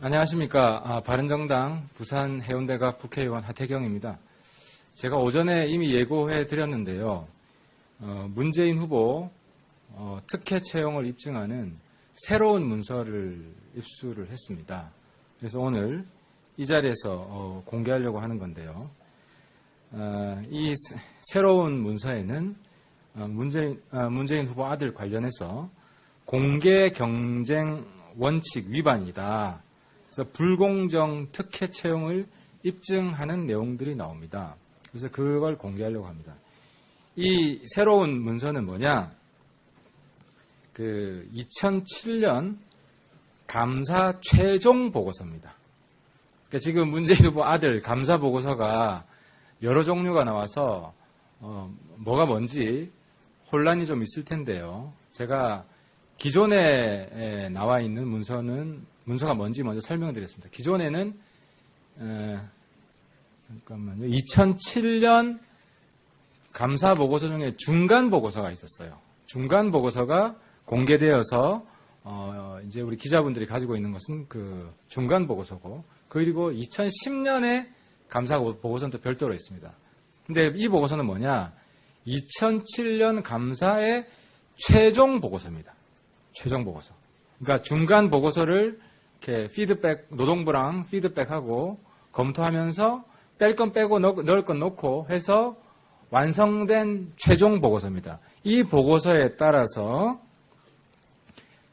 안녕하십니까. 바른정당 부산 해운대갑 국회의원 하태경입니다. 제가 오전에 이미 예고해 드렸는데요. 문재인 후보 특혜 채용을 입증하는 새로운 문서를 입수를 했습니다. 그래서 오늘 이 자리에서 공개하려고 하는 건데요. 이 새로운 문서에는 문재인 후보 아들 관련해서 공개 경쟁 원칙 위반이다. 그래서 불공정 특혜 채용을 입증하는 내용들이 나옵니다. 그래서 그걸 공개하려고 합니다. 이 새로운 문서는 뭐냐? 2007년 감사 최종 보고서입니다. 그러니까 지금 문재인 후보 아들 감사 보고서가 여러 종류가 나와서 뭐가 뭔지 혼란이 좀 있을 텐데요. 제가 기존에 나와 있는 문서가 뭔지 먼저 설명드렸습니다. 기존에는 2007년 감사 보고서 중에 중간 보고서가 있었어요. 중간 보고서가 공개되어서 이제 우리 기자분들이 가지고 있는 것은 그 중간 보고서고, 그리고 2010년에 감사 보고서는 또 별도로 있습니다. 근데 이 보고서는 뭐냐? 2007년 감사의 최종 보고서입니다. 최종 보고서. 그러니까 중간 보고서를 이렇게 노동부랑 피드백하고 검토하면서 뺄 건 빼고 넣을 건 넣고 해서 완성된 최종 보고서입니다. 이 보고서에 따라서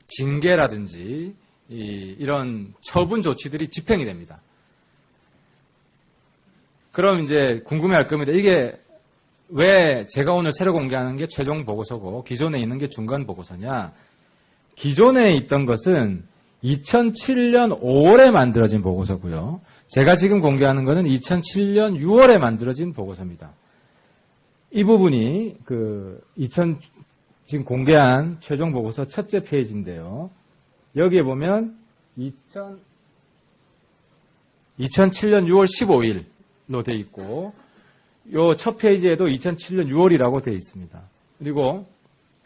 징계라든지 이런 처분 조치들이 집행이 됩니다. 그럼 이제 궁금해할 겁니다. 이게 왜 제가 오늘 새로 공개하는 게 최종 보고서고 기존에 있는 게 중간 보고서냐? 기존에 있던 것은 2007년 5월에 만들어진 보고서고요. 제가 지금 공개하는 것은 2007년 6월에 만들어진 보고서입니다. 이 부분이 지금 공개한 최종 보고서 첫째 페이지인데요. 여기에 보면 2007년 6월 15일로 되어 있고, 요 첫 페이지에도 2007년 6월이라고 되어 있습니다. 그리고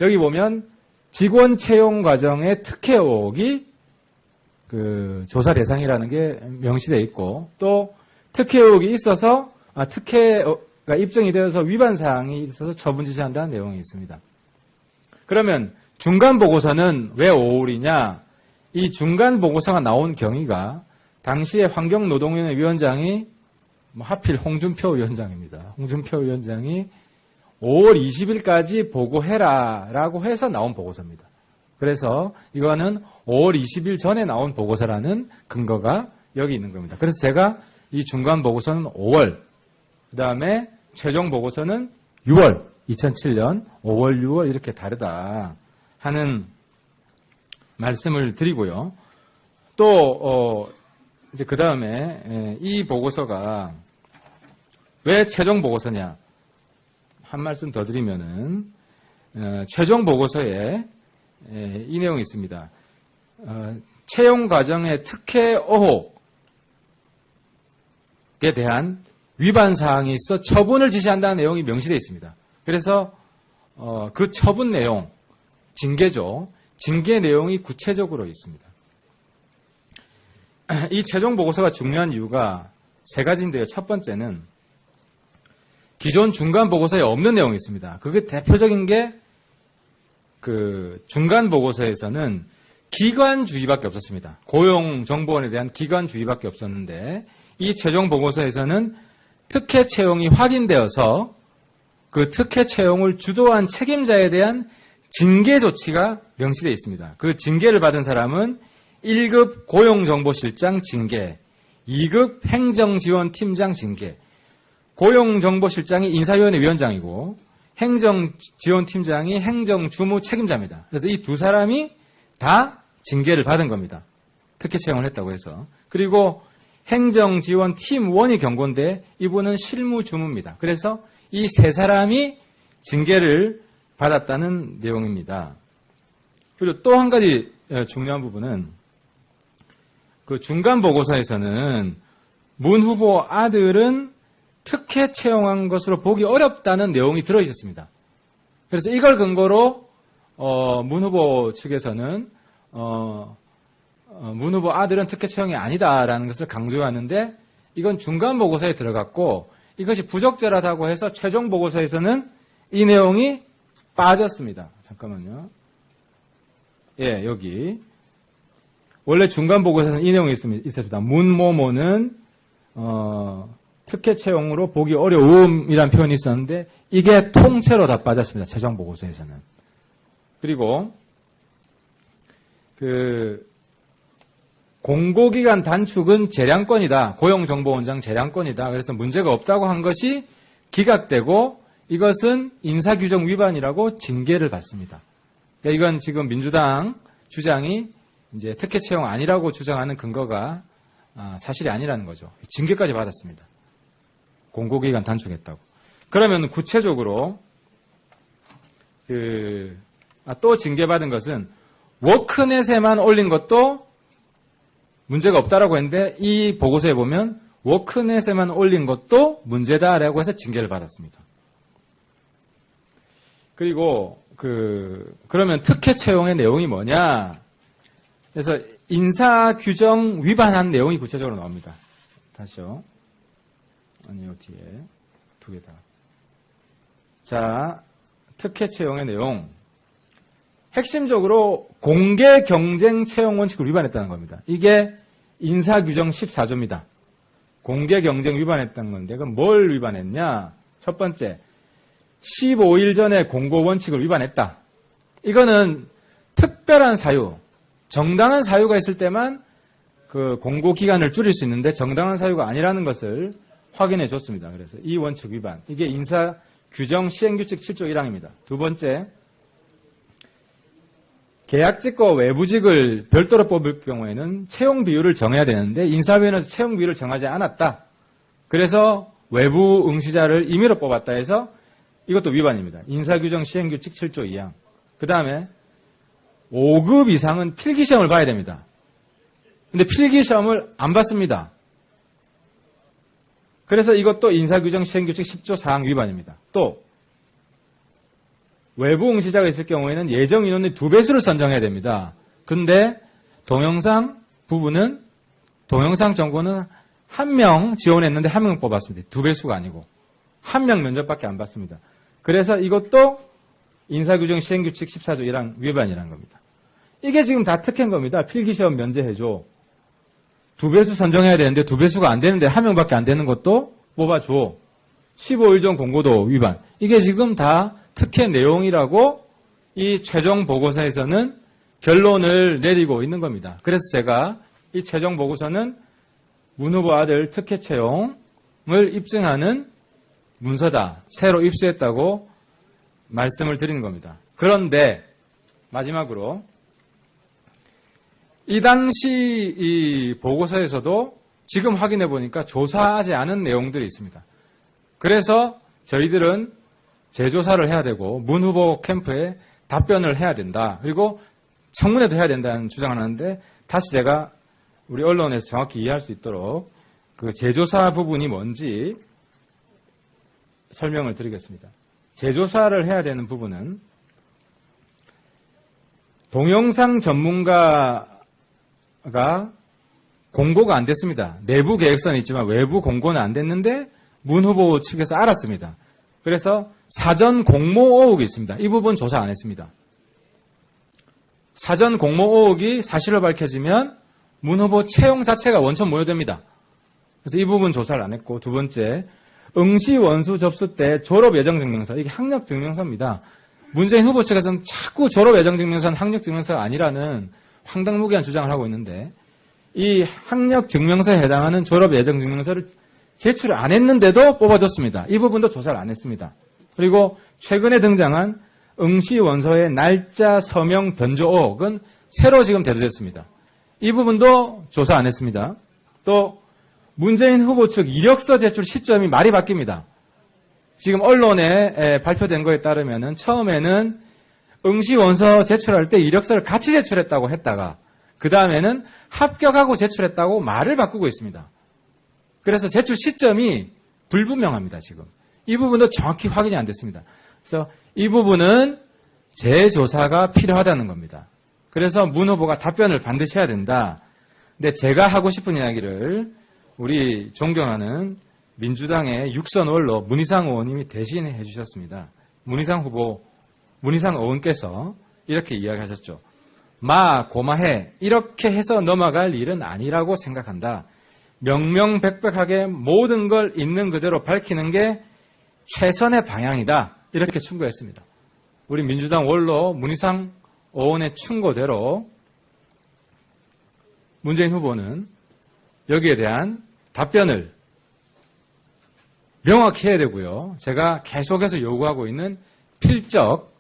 여기 보면 직원 채용 과정의 특혜 의혹이 조사 대상이라는 게 명시되어 있고, 또 특혜 의혹이 있어서 특혜가 입증이 되어서 위반 사항이 있어서 처분 지시한다는 내용이 있습니다. 그러면 중간 보고서는 왜 5월이냐? 이 중간 보고서가 나온 경위가 당시에 환경노동위원회 위원장이 하필 홍준표 위원장입니다. 홍준표 위원장이 5월 20일까지 보고해라라고 해서 나온 보고서입니다. 그래서 이거는 5월 20일 전에 나온 보고서라는 근거가 여기 있는 겁니다. 그래서 제가 이 중간 보고서는 5월, 그 다음에 최종 보고서는 6월, 2007년 5월, 6월 이렇게 다르다 하는 말씀을 드리고요. 또 이제 그 다음에 이 보고서가 왜 최종 보고서냐? 한 말씀 더 드리면은 최종 보고서에 이 내용이 있습니다. 채용 과정의 특혜 의혹에 대한 위반 사항이 있어 처분을 지시한다는 내용이 명시되어 있습니다. 그래서 그 처분 내용, 징계죠. 징계 내용이 구체적으로 있습니다. 이 최종 보고서가 중요한 이유가 세 가지인데요. 첫 번째는 기존 중간 보고서에 없는 내용이 있습니다. 그게 대표적인 게 중간 보고서에서는 기관주의밖에 없었습니다. 고용정보원에 대한 기관주의밖에 없었는데, 이 최종 보고서에서는 특혜 채용이 확인되어서 그 특혜 채용을 주도한 책임자에 대한 징계 조치가 명시되어 있습니다. 그 징계를 받은 사람은 1급 고용정보실장 징계, 2급 행정지원팀장 징계, 고용정보실장이 인사위원회 위원장이고 행정지원팀장이 행정주무 책임자입니다. 그래서 이 두 사람이 다 징계를 받은 겁니다. 특혜 채용을 했다고 해서. 그리고 행정지원팀원이 경고인데 이분은 실무주무입니다. 그래서 이 세 사람이 징계를 받았다는 내용입니다. 그리고 또 한 가지 중요한 부분은 그 중간 보고서에서는 문 후보 아들은 특혜 채용한 것으로 보기 어렵다는 내용이 들어있었습니다. 그래서 이걸 근거로 문 후보 측에서는 문 후보 아들은 특혜 채용이 아니다라는 것을 강조하는데 이건 중간 보고서에 들어갔고 이것이 부적절하다고 해서 최종 보고서에서는 이 내용이 빠졌습니다. 잠깐만요. 예, 여기. 원래 중간 보고서에서는 이 내용이 있습니다. 문모모는 특혜 채용으로 보기 어려움이라는 표현이 있었는데 이게 통째로 다 빠졌습니다. 최종 보고서에서는. 그리고 공고기간 단축은 재량권이다. 고용정보원장 재량권이다. 그래서 문제가 없다고 한 것이 기각되고 이것은 인사규정 위반이라고 징계를 받습니다. 그러니까 이건 지금 민주당 주장이 이제 특혜 채용 아니라고 주장하는 근거가 사실이 아니라는 거죠. 징계까지 받았습니다. 공고기간 단축했다고. 그러면 구체적으로 또 징계받은 것은 워크넷에만 올린 것도 문제가 없다라고 했는데 이 보고서에 보면 워크넷에만 올린 것도 문제다라고 해서 징계를 받았습니다. 그리고 그러면 특혜 채용의 내용이 뭐냐? 그래서 인사 규정 위반한 내용이 구체적으로 나옵니다. 다시요. 아니요, 뒤에 두 개다. 자, 특혜 채용의 내용. 핵심적으로 공개 경쟁 채용 원칙을 위반했다는 겁니다. 이게 인사규정 14조입니다. 공개 경쟁 위반했다는 건데 그럼 뭘 위반했냐? 첫 번째, 15일 전에 공고 원칙을 위반했다. 이거는 특별한 사유, 정당한 사유가 있을 때만 그 공고 기간을 줄일 수 있는데 정당한 사유가 아니라는 것을 확인해 줬습니다. 그래서 이 원칙 위반. 이게 인사규정 시행규칙 7조 1항입니다. 두 번째, 계약직과 외부직을 별도로 뽑을 경우에는 채용 비율을 정해야 되는데 인사위원회에서 채용 비율을 정하지 않았다. 그래서 외부 응시자를 임의로 뽑았다 해서 이것도 위반입니다. 인사규정 시행규칙 7조 2항. 그 다음에 5급 이상은 필기시험을 봐야 됩니다. 근데 필기시험을 안 봤습니다. 그래서 이것도 인사규정 시행규칙 10조 4항 위반입니다. 또 외부 응시자가 있을 경우에는 예정 인원의 2배수를 선정해야 됩니다. 근데 동영상 정보는 1명 지원했는데 1명 뽑았습니다. 2배수가 아니고 1명 면접밖에 안 받습니다. 그래서 이것도 인사규정 시행규칙 14조 1항 위반이라는 겁니다. 이게 지금 다 특혜인 겁니다. 필기시험 면제해줘. 2배수 선정해야 되는데 2배수가 안 되는데 1명밖에 안 되는 것도 뽑아줘. 15일 전 공고도 위반. 이게 지금 다 특혜 내용이라고 이 최종 보고서에서는 결론을 내리고 있는 겁니다. 그래서 제가 이 최종 보고서는 문 후보 아들 특혜 채용을 입증하는 문서다. 새로 입수했다고 말씀을 드리는 겁니다. 그런데 마지막으로 이 당시 이 보고서에서도 지금 확인해 보니까 조사하지 않은 내용들이 있습니다. 그래서 저희들은 재조사를 해야 되고 문 후보 캠프에 답변을 해야 된다. 그리고 청문회도 해야 된다는 주장을 하는데 다시 제가 우리 언론에서 정확히 이해할 수 있도록 그 재조사 부분이 뭔지 설명을 드리겠습니다. 재조사를 해야 되는 부분은 동영상 전문가가 공고가 안 됐습니다. 내부 계획서는 있지만 외부 공고는 안 됐는데 문 후보 측에서 알았습니다. 그래서 사전 공모 의혹이 있습니다. 이 부분 조사 안 했습니다. 사전 공모 의혹이 사실로 밝혀지면 문 후보 채용 자체가 원천 무효됩니다. 그래서 이 부분 조사를 안 했고, 두 번째, 응시 원수 접수 때 졸업 예정 증명서, 이게 학력 증명서입니다. 문재인 후보 측에서는 자꾸 졸업 예정 증명서는 학력 증명서가 아니라는 황당무계한 주장을 하고 있는데, 이 학력 증명서에 해당하는 졸업 예정 증명서를 제출을 안 했는데도 뽑아줬습니다. 이 부분도 조사를 안 했습니다. 그리고 최근에 등장한 응시 원서의 날짜 서명 변조 의혹은 새로 지금 대두됐습니다. 이 부분도 조사 안 했습니다. 또 문재인 후보 측 이력서 제출 시점이 말이 바뀝니다. 지금 언론에 발표된 거에 따르면 처음에는 응시 원서 제출할 때 이력서를 같이 제출했다고 했다가 그 다음에는 합격하고 제출했다고 말을 바꾸고 있습니다. 그래서 제출 시점이 불분명합니다. 지금 이 부분도 정확히 확인이 안 됐습니다. 그래서 이 부분은 재조사가 필요하다는 겁니다. 그래서 문 후보가 답변을 반드시 해야 된다. 근데 제가 하고 싶은 이야기를 우리 존경하는 민주당의 육선 원로 문희상 의원님이 대신해 주셨습니다. 문희상 의원께서 이렇게 이야기하셨죠. 고마해. 이렇게 해서 넘어갈 일은 아니라고 생각한다. 명명백백하게 모든 걸 있는 그대로 밝히는 게 최선의 방향이다. 이렇게 충고했습니다. 우리 민주당 원로 문희상 의원의 충고대로 문재인 후보는 여기에 대한 답변을 명확히 해야 되고요. 제가 계속해서 요구하고 있는 필적,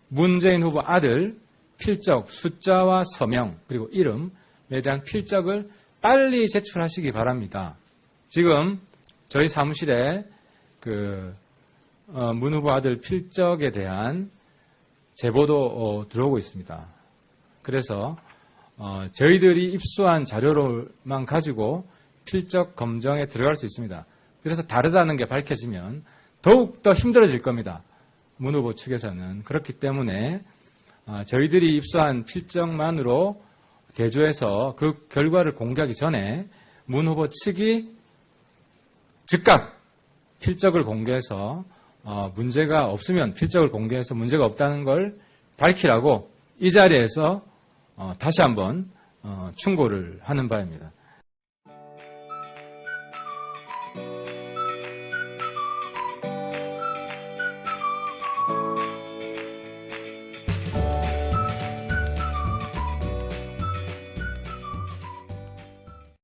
문재인 후보 아들 필적, 숫자와 서명, 그리고 이름에 대한 필적을 빨리 제출하시기 바랍니다. 지금 저희 사무실에 문 후보 아들 필적에 대한 제보도 들어오고 있습니다. 그래서 저희들이 입수한 자료로만 가지고 필적 검정에 들어갈 수 있습니다. 그래서 다르다는 게 밝혀지면 더욱더 힘들어질 겁니다. 문 후보 측에서는. 그렇기 때문에 저희들이 입수한 필적만으로 대조해서 그 결과를 공개하기 전에 문 후보 측이 즉각 필적을 공개해서 문제가 없으면 필적을 공개해서 문제가 없다는 걸 밝히라고 이 자리에서 다시 한번 충고를 하는 바입니다.